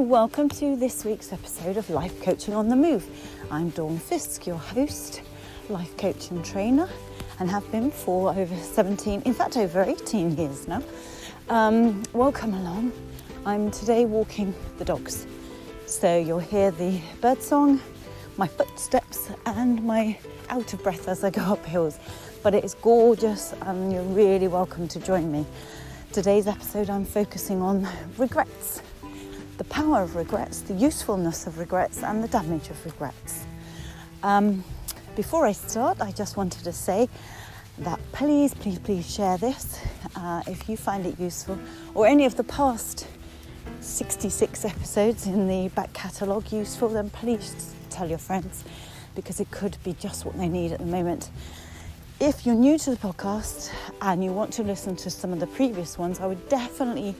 welcome to this week's episode of Life Coaching on the Move. I'm Fiske, your host, life coach and trainer, and have been for over 18 years now. Welcome along. I'm today walking the dogs. So you'll hear the birdsong, my footsteps, and my out of breath as I go up hills. But it is gorgeous and you're really welcome to join me. Today's episode I'm focusing on regrets. The power of regrets, the usefulness of regrets, and the damage of regrets. Before I start, I just wanted to say that please share this if you find it useful, or any of the past 66 episodes in the back catalogue useful, then please tell your friends, because it could be just what they need at the moment. If you're new to the podcast and you want to listen to some of the previous ones, I would definitely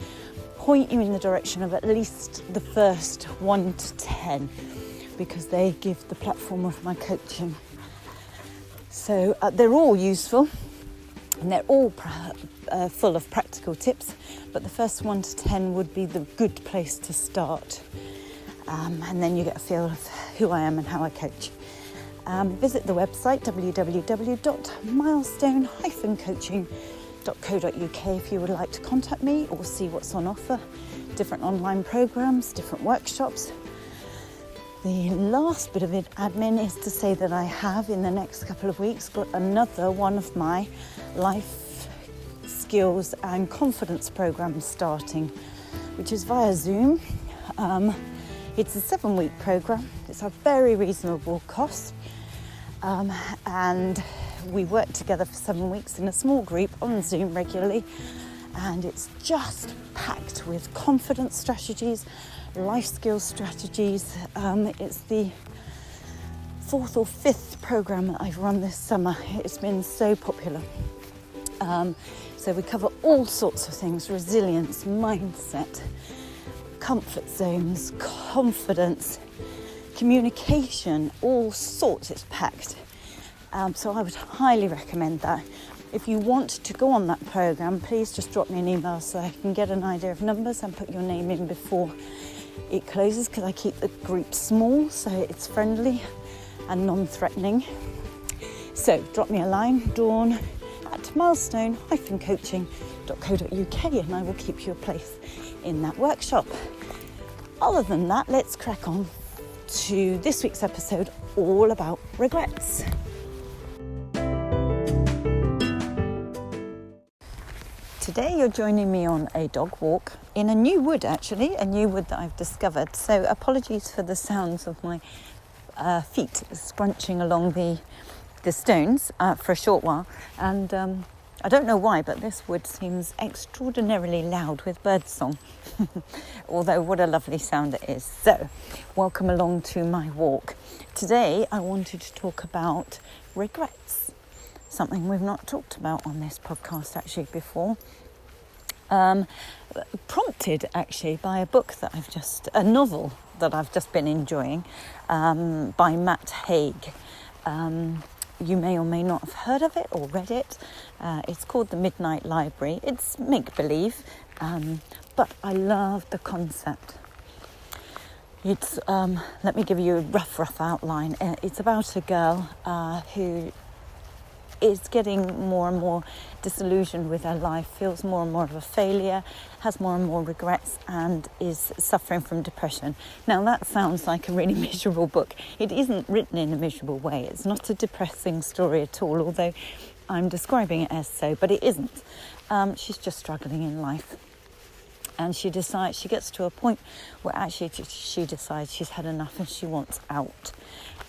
point you in the direction of at least the first 1 to 10, because they give the platform of my coaching. So they're all useful and they're all full of practical tips, but the first 1 to 10 would be the good place to start. And then you get a feel of who I am and how I coach. Visit the website www.milestone-coaching.co.uk if you would like to contact me or see what's on offer, different online programs, different workshops. The last bit of admin is to say that I have, in the next couple of weeks, got another one of my life skills and confidence programs starting, which is via Zoom. It's a 7-week program. It's a very reasonable cost. And we work together for 7 weeks in a small group on Zoom regularly, and it's just packed with confidence strategies, life skills strategies. It's the 4th or 5th program that I've run this summer. It's been so popular. So we cover all sorts of things: resilience, mindset, comfort zones, confidence, communication, all sorts. It's packed. So I would highly recommend that. If you want to go on that program, please just drop me an email so I can get an idea of numbers and put your name in before it closes, because I keep the group small so it's friendly and non-threatening. So drop me a line, dawn@milestone-coaching.co.uk, and I will keep you a place in that workshop. Other than that, let's crack on to this week's episode, all about regrets. Today you're joining me on a dog walk in a new wood that I've discovered. So apologies for the sounds of my feet scrunching along the stones for a short while. And I don't know why, but this wood seems extraordinarily loud with birdsong. Although what a lovely sound it is. So welcome along to my walk. Today I wanted to talk about regrets. Something we've not talked about on this podcast actually before. Prompted actually by a novel that I've just been enjoying, by Matt Haig. You may or may not have heard of it or read it. It's called The Midnight Library. It's make-believe, but I love the concept. It's let me give you a rough outline. It's about a girl who is getting more and more disillusioned with her life, feels more and more of a failure, has more and more regrets, and is suffering from depression. Now that sounds like a really miserable book. It isn't written in a miserable way. It's not a depressing story at all, although I'm describing it as so, but it isn't. She's just struggling in life. And she gets to a point where actually she decides she's had enough and she wants out.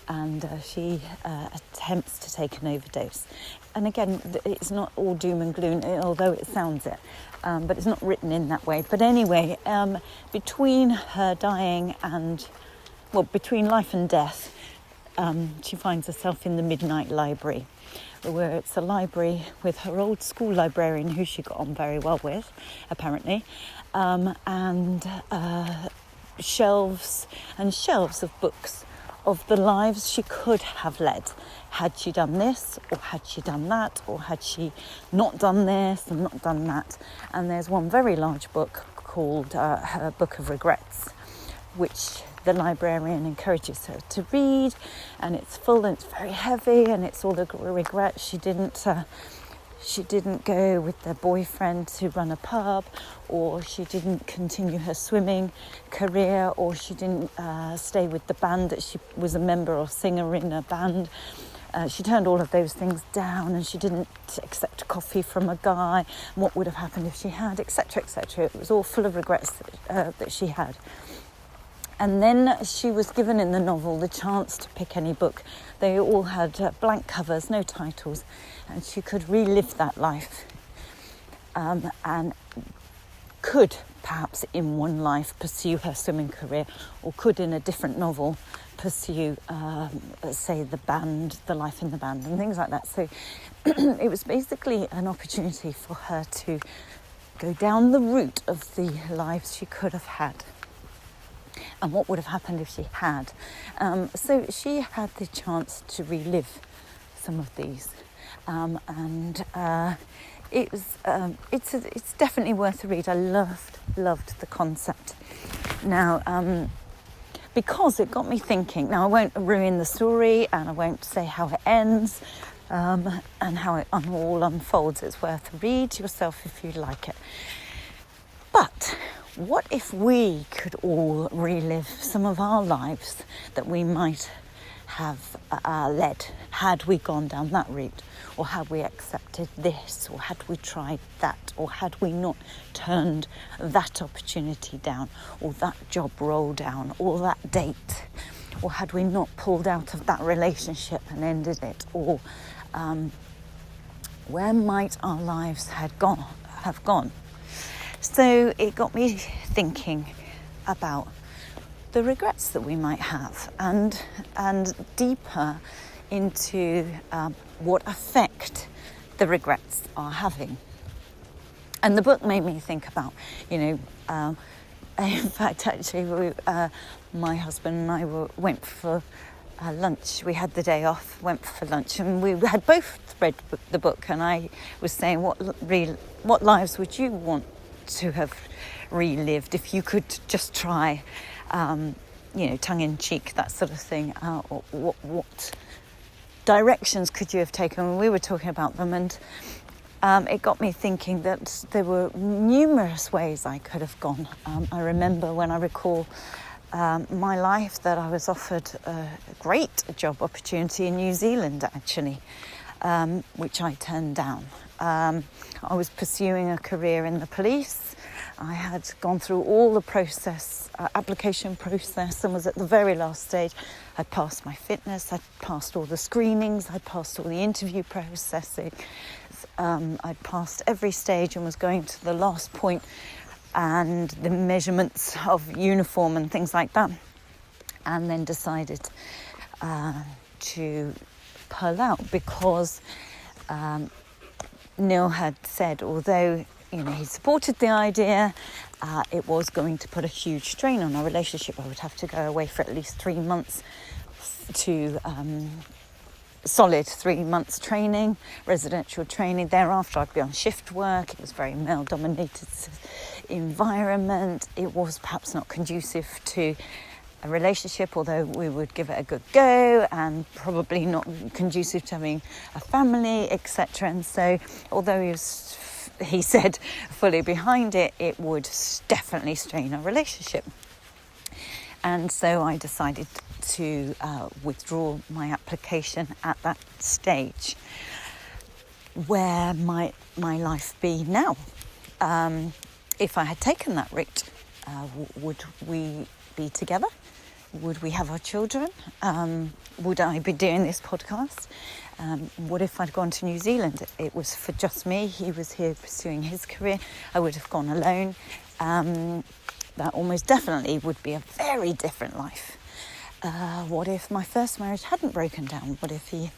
And she attempts to take an overdose. And again, it's not all doom and gloom, although it sounds it. But it's not written in that way. But anyway, between her dying between life and death, she finds herself in the Midnight Library, where it's a library with her old school librarian, who she got on very well with, apparently, and shelves and shelves of books of the lives she could have led. Had she done this, or had she done that, or had she not done this and not done that? And there's one very large book called her Book of Regrets, which the librarian encourages her to read, and it's full and it's very heavy, and it's all the regrets. She didn't go with their boyfriend to run a pub, or she didn't continue her swimming career, or she didn't stay with the band that she was a member or singer in a band. She turned all of those things down, and she didn't accept coffee from a guy. What would have happened if she had, etc., etc. It was all full of regrets that she had. And then she was given in the novel the chance to pick any book. They all had blank covers, no titles, and she could relive that life and could perhaps in one life pursue her swimming career, or could in a different novel pursue, say, the life in the band and things like that. So it was basically an opportunity for her to go down the route of the lives she could have had. And what would have happened if she had. So she had the chance to relive some of these. It's definitely worth a read. I loved the concept. Now, because it got me thinking. Now, I won't ruin the story, and I won't say how it ends, and how it all unfolds. It's worth a read yourself if you like it. But what if we could all relive some of our lives that we might have led had we gone down that route, or had we accepted this, or had we tried that, or had we not turned that opportunity down, or that job role down, or that date, or had we not pulled out of that relationship and ended it, or where might our lives have gone? So it got me thinking about the regrets that we might have, and deeper into what effect the regrets are having. And the book made me think about, in fact, actually, my husband and I went for lunch. We had the day off, went for lunch, and we had both read the book. And I was saying, what lives would you want to have relived if you could just try, tongue-in-cheek, that sort of thing. What directions could you have taken? We were talking about them, and it got me thinking that there were numerous ways I could have gone. I remember when I recall my life that I was offered a great job opportunity in New Zealand, actually, which I turned down. I was pursuing a career in the police. I had gone through all the application process, and was at the very last stage. I passed my fitness, I passed all the screenings, I passed all the interview processes. I passed every stage and was going to the last point, and the measurements of uniform and things like that. And then decided to pull out because Neil had said, although he supported the idea, it was going to put a huge strain on our relationship. I would have to go away for at least 3 months to solid 3 months training, residential training. Thereafter, I'd be on shift work. It was a very male-dominated environment. It was perhaps not conducive to a relationship, although we would give it a good go, and probably not conducive to having a family, etc. And so, although he said fully behind it, it would definitely strain our relationship. And so I decided to withdraw my application at that stage. Where might my life be now? If I had taken that route, would we be together? Would we have our children? Would I be doing this podcast? What if I'd gone to New Zealand? It was for just me. He was here pursuing his career. I would have gone alone. That almost definitely would be a very different life. What if my first marriage hadn't broken down? What if he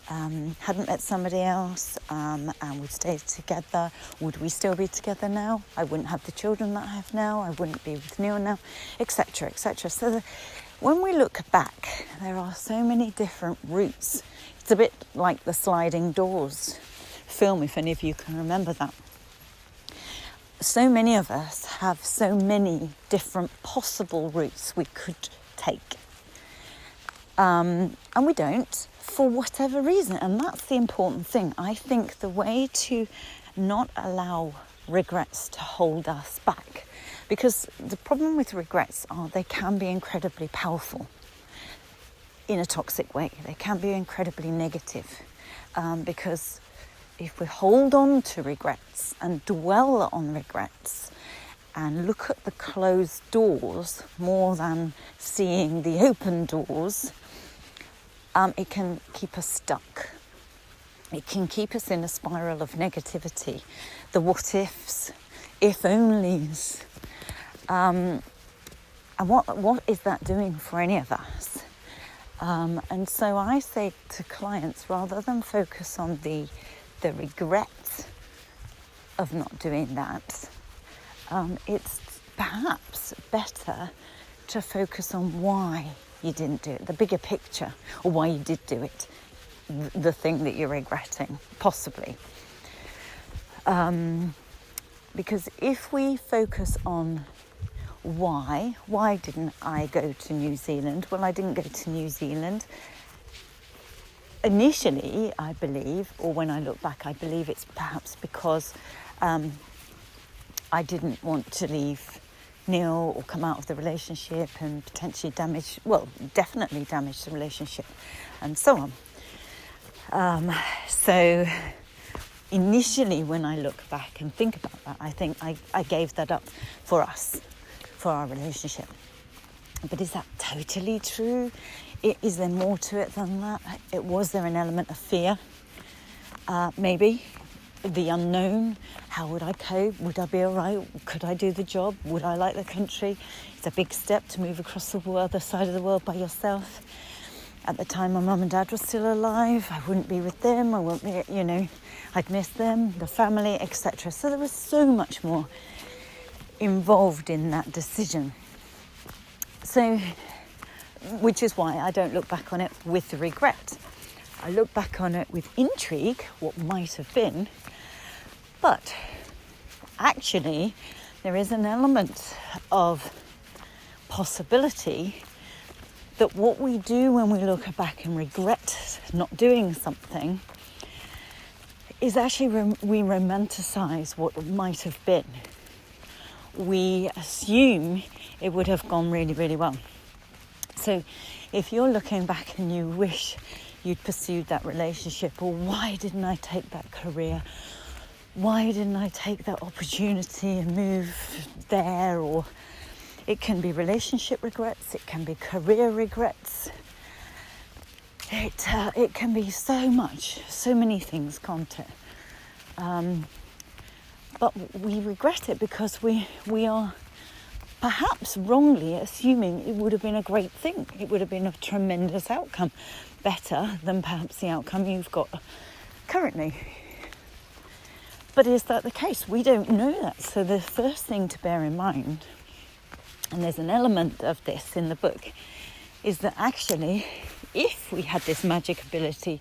hadn't met somebody else and we stayed together? Would we still be together now? I wouldn't have the children that I have now. I wouldn't be with Neil now, etc., etc. So when we look back, there are so many different routes. It's a bit like the sliding doors film, if any of you can remember that. so many of us have so many different possible routes we could take. And we don't, for whatever reason. And that's the important thing. I think the way to not allow regrets to hold us back, because the problem with regrets are they can be incredibly powerful in a toxic way. They can be incredibly negative, because if we hold on to regrets and dwell on regrets and look at the closed doors more than seeing the open doors, it can keep us stuck. It can keep us in a spiral of negativity, the what ifs, if onlys. And what is that doing for any of us? And so I say to clients, rather than focus on the regret of not doing that, it's perhaps better to focus on why you didn't do it, the bigger picture, or why you did do it, the thing that you're regretting, possibly. Because if we focus on why didn't I go to New Zealand? Well, I didn't go to New Zealand. Initially, I believe, or when I look back, I believe it's perhaps because I didn't want to leave Neil or come out of the relationship and potentially definitely damage the relationship and so on. So initially, when I look back and think about that, I think I gave that up for us, for our relationship. But is that totally true? Is there more to it than that? Was there an element of fear? Maybe. The unknown. How would I cope? Would I be all right? Could I do the job? Would I like the country? It's a big step to move across the other side of the world by yourself. At the time, my mum and dad were still alive. I wouldn't be with them. I wouldn't be, I'd miss them, the family, etc. So there was so much more involved in that decision. So, which is why I don't look back on it with regret. I look back on it with intrigue, what might have been. But actually, there is an element of possibility that what we do when we look back and regret not doing something is actually we romanticize what might have been. We assume it would have gone really, really well. So if you're looking back and you wish you'd pursued that relationship, or why didn't I take that career? Why didn't I take that opportunity and move there? Or it can be relationship regrets, it can be career regrets. It can be so many things, can't it? But we regret it because we are perhaps wrongly assuming it would have been a great thing. It would have been a tremendous outcome, better than perhaps the outcome you've got currently. But is that the case? We don't know that. So the first thing to bear in mind, and there's an element of this in the book, is that actually, if we had this magic ability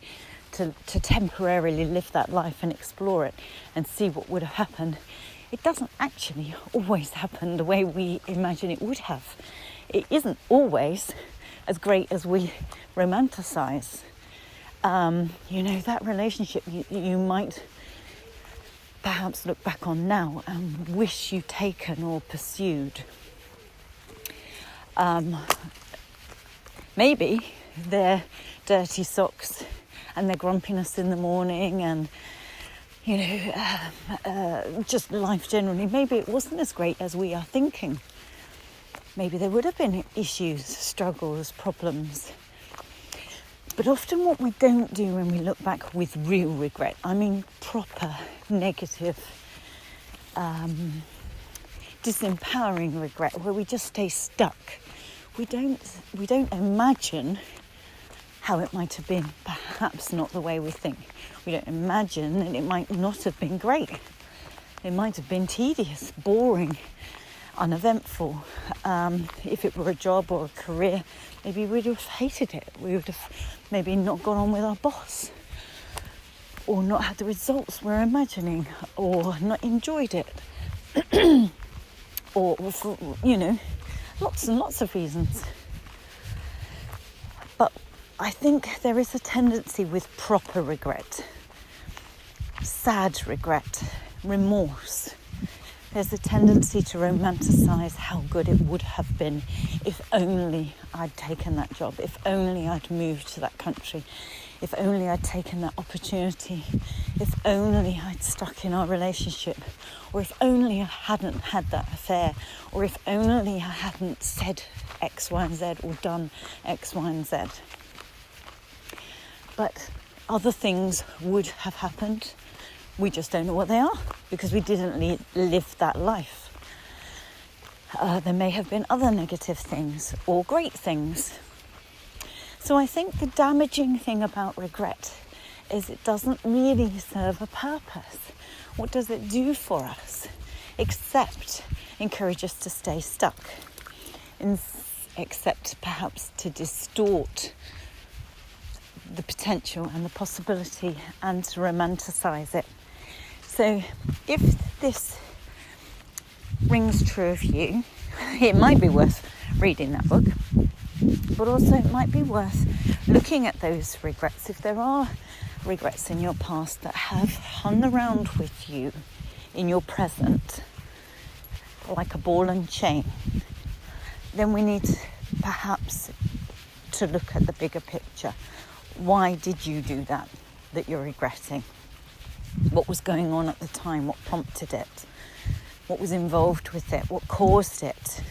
to temporarily live that life and explore it and see what would have happened, it doesn't actually always happen the way we imagine it would have. It isn't always as great as we romanticize. That relationship you might perhaps look back on now and wish you'd taken or pursued. Maybe their dirty socks and their grumpiness in the morning and just life generally, maybe it wasn't as great as we are thinking. Maybe there would have been issues, struggles, problems. But often what we don't do when we look back with real regret, I mean proper negative, disempowering regret, where we just stay stuck. We don't imagine how it might have been, perhaps not the way we think. We don't imagine that it might not have been great. It might have been tedious, boring, uneventful. If it were a job or a career, maybe we'd have hated it. We would have maybe not gone on with our boss, or not had the results we're imagining, or not enjoyed it. or for, lots and lots of reasons. But I think there is a tendency with proper regret, sad regret, remorse. There's a tendency to romanticize how good it would have been if only I'd taken that job, if only I'd moved to that country, if only I'd taken that opportunity, if only I'd stuck in our relationship, or if only I hadn't had that affair, or if only I hadn't said X, Y, and Z, or done X, Y, and Z. But other things would have happened. We just don't know what they are because we didn't live that life. There may have been other negative things or great things. So I think the damaging thing about regret is it doesn't really serve a purpose. What does it do for us? Except encourage us to stay stuck. Except perhaps to distort the potential and the possibility and to romanticize it. So if this rings true of you, it might be worth reading that book, but also it might be worth looking at those regrets. If there are regrets in your past that have hung around with you in your present, like a ball and chain, then we need perhaps to look at the bigger picture. Why did you do that you're regretting? What was going on at the time? What prompted it? What was involved with it? What caused it?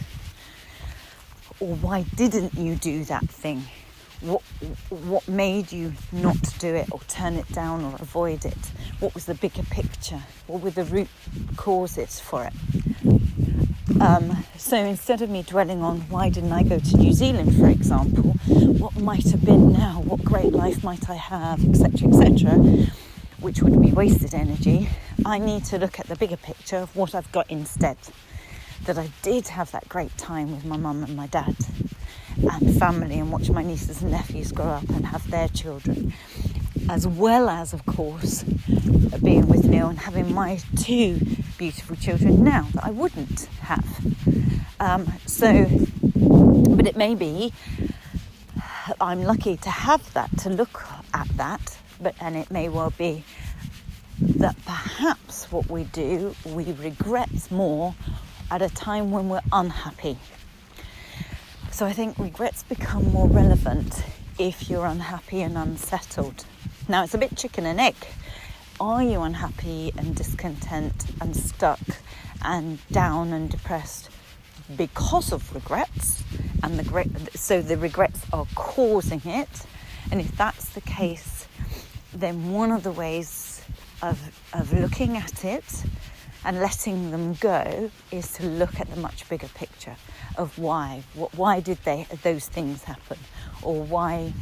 Or why didn't you do that thing? What made you not do it or turn it down or avoid it? What was the bigger picture? What were the root causes for it? So instead of me dwelling on why didn't I go to New Zealand, for example, what might have been now, what great life might I have, etc., etc., which would be wasted energy, I need to look at the bigger picture of what I've got instead. That I did have that great time with my mum and my dad and family, and watch my nieces and nephews grow up and have their children, as well as, of course, being with Neil and having my 2 beautiful children now that I wouldn't have. But it may be I'm lucky to have that, to look at that, and it may well be that perhaps what we do, we regret more at a time when we're unhappy. So I think regrets become more relevant if you're unhappy and unsettled. Now, it's a bit chicken and egg. Are you unhappy and discontent and stuck and down and depressed because of regrets? So the regrets are causing it. And if that's the case, then one of the ways of looking at it and letting them go is to look at the much bigger picture of why did those things happen, or why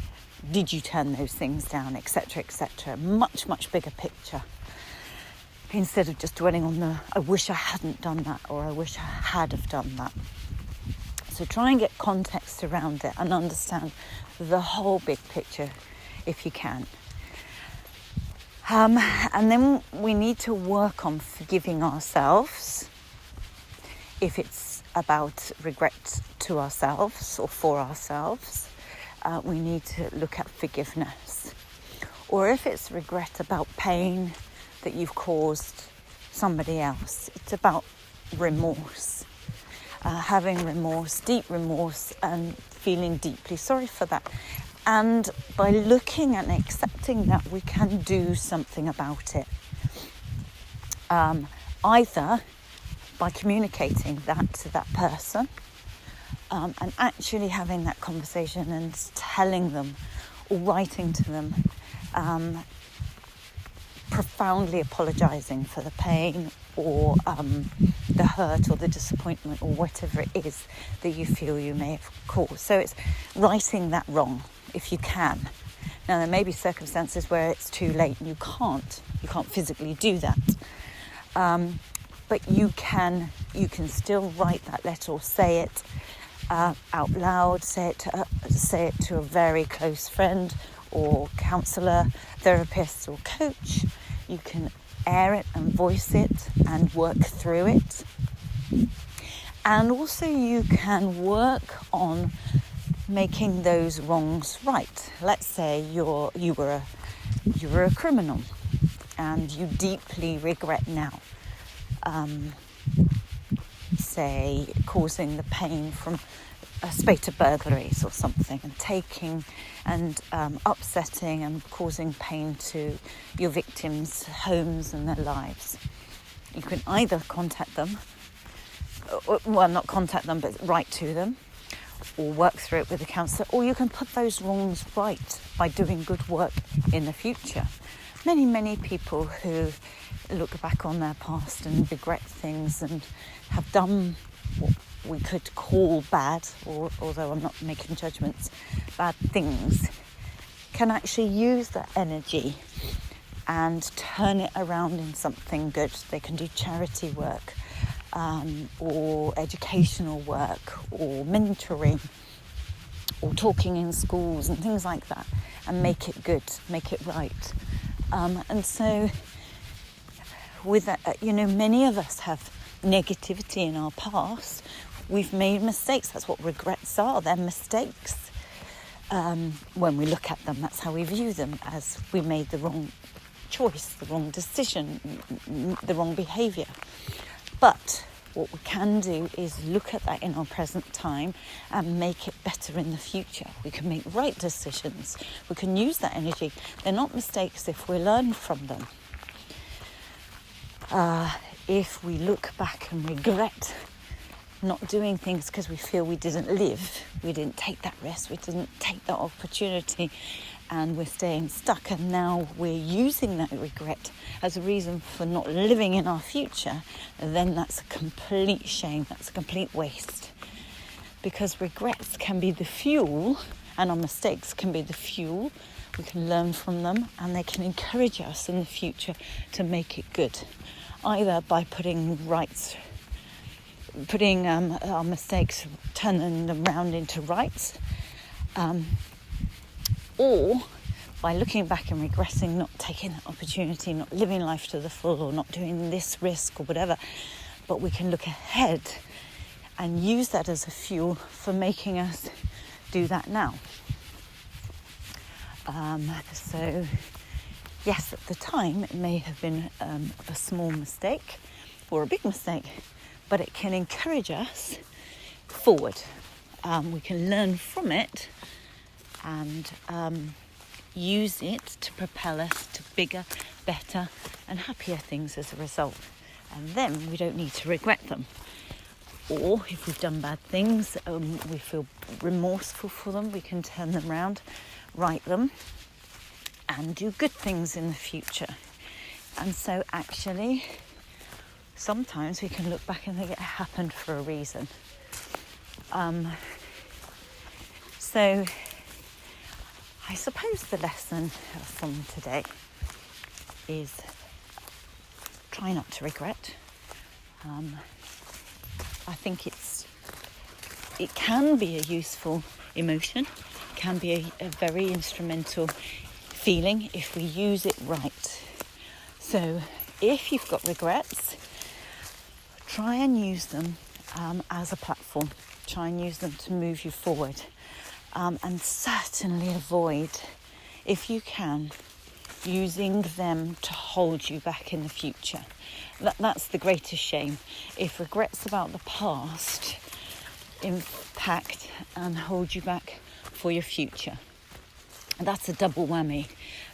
did you turn those things down, etc., etc. Much bigger picture, instead of just dwelling on the I wish I hadn't done that, or I wish I had have done that. So try and get context around it and understand the whole big picture if you can. And then we need to work on forgiving ourselves. If it's about regret to ourselves or for ourselves, we need to look at forgiveness. Or if it's regret about pain that you've caused somebody else, it's about remorse. Having remorse, deep remorse, and feeling deeply sorry for that. And by looking and accepting that, we can do something about it. Either by communicating that to that person and actually having that conversation and telling them or writing to them, profoundly apologising for the pain or the hurt or the disappointment or whatever it is that you feel you may have caused. So it's righting that wrong if you can. Now there may be circumstances where it's too late and you can't physically do that, but you can still write that letter or say it out loud, say it to a very close friend or counsellor, therapist or coach. You can air it and voice it and work through it. And also you can work on making those wrongs right. Let's say you were a criminal and you deeply regret now, say causing the pain from a spate of burglaries or something, and taking and upsetting and causing pain to your victims' homes and their lives. You can either contact them, well, not contact them, but write to them, or work through it with a counsellor, or you can put those wrongs right by doing good work in the future. Many people who look back on their past and regret things and have done what we could call bad, or although I'm not making judgments, bad things, can actually use that energy and turn it around in something good. They can do charity work, or educational work, or mentoring, or talking in schools and things like that, and make it good, make it right. And so with that, many of us have negativity in our past. We've made mistakes. That's what regrets are. They're mistakes. When we look at them, that's how we view them, as we made the wrong choice, the wrong decision, the wrong behaviour. But what we can do is look at that in our present time and make it better in the future. We can make right decisions. We can use that energy. They're not mistakes if we learn from them. If we look back and regret not doing things because we feel we didn't live, we didn't take that risk, we didn't take that opportunity, and we're staying stuck, and now we're using that regret as a reason for not living in our future, then that's a complete shame, that's a complete waste. Because regrets can be the fuel, and our mistakes can be the fuel. We can learn from them, and they can encourage us in the future to make it good, either by putting our mistakes, turning them around into rights, or by looking back and regressing, not taking that opportunity, not living life to the full, or not doing this risk or whatever. But we can look ahead and use that as a fuel for making us do that now. So yes, at the time it may have been a small mistake or a big mistake, but it can encourage us forward. We can learn from it and use it to propel us to bigger, better and happier things as a result. And then we don't need to regret them. Or if we've done bad things, we feel remorseful for them, we can turn them around, write them, and do good things in the future. And so actually, sometimes we can look back and think it happened for a reason. So I suppose the lesson from today is try not to regret. I think it can be a useful emotion, it can be a very instrumental feeling if we use it right. So if you've got regrets, try and use them as a platform. Try and use them to move you forward. And certainly avoid, if you can, using them to hold you back in the future. That's the greatest shame. If regrets about the past impact and hold you back for your future. That's a double whammy,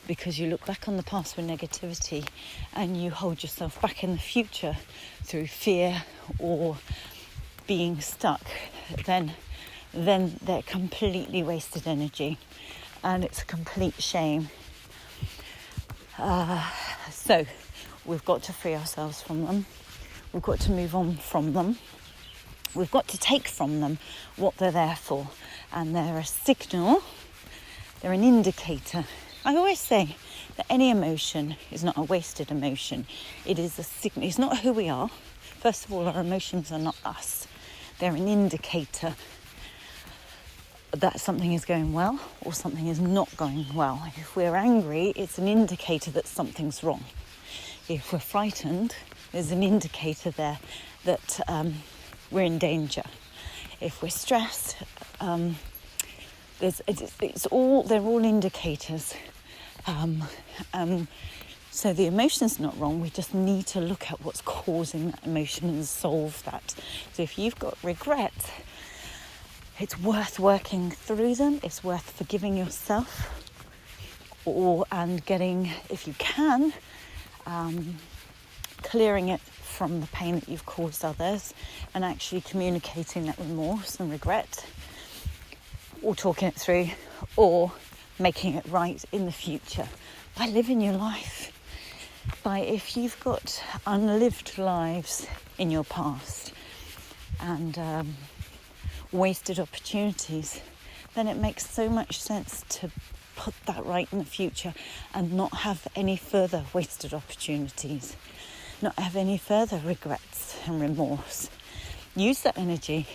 because you look back on the past with negativity and you hold yourself back in the future through fear or being stuck, then they're completely wasted energy, and it's a complete shame. So we've got to free ourselves from them. We've got to move on from them. We've got to take from them what they're there for, and they're a signal. They're an indicator. I always say that any emotion is not a wasted emotion. It is a signal. It's not who we are. First of all, our emotions are not us. They're an indicator that something is going well or something is not going well. If we're angry, it's an indicator that something's wrong. If we're frightened, there's an indicator there that we're in danger. If we're stressed, they're all indicators. So the emotion's not wrong. We just need to look at what's causing that emotion and solve that. So if you've got regret, it's worth working through them. It's worth forgiving yourself, and getting, if you can, clearing it from the pain that you've caused others, and actually communicating that remorse and regret, or talking it through, or making it right in the future by living your life. If you've got unlived lives in your past and wasted opportunities, then it makes so much sense to put that right in the future and not have any further wasted opportunities, not have any further regrets and remorse. Use that energy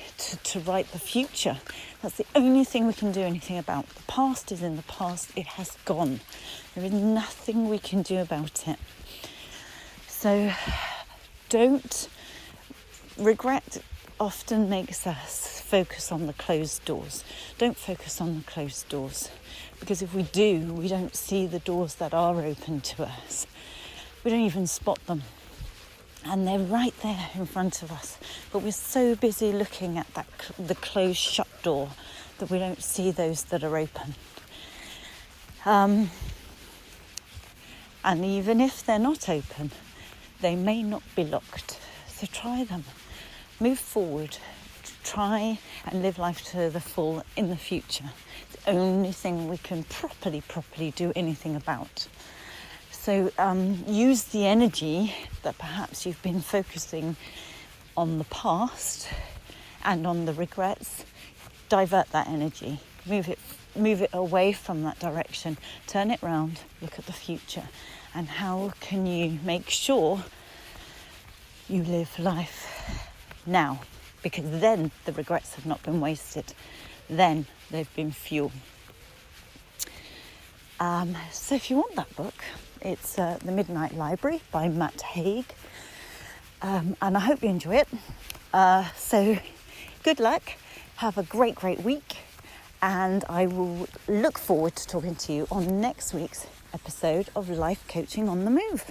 to write the future. That's the only thing we can do anything about. The past is in the past. It has gone. There is nothing we can do about it. So regret often makes us focus on the closed doors. Don't focus on the closed doors, because if we do, we don't see the doors that are open to us. We don't even spot them. And they're right there in front of us. But we're so busy looking at the closed, shut door, that we don't see those that are open. And even if they're not open, they may not be locked. So try them. Move forward. Try and live life to the full in the future. It's the only thing we can properly do anything about. So use the energy that perhaps you've been focusing on the past and on the regrets. Divert that energy. Move it away from that direction. Turn it round. Look at the future. And how can you make sure you live life now? Because then the regrets have not been wasted. Then they've been fuel. So if you want that book, it's The Midnight Library by Matt Haig. And I hope you enjoy it. So good luck. Have a great week. And I will look forward to talking to you on next week's episode of Life Coaching on the Move.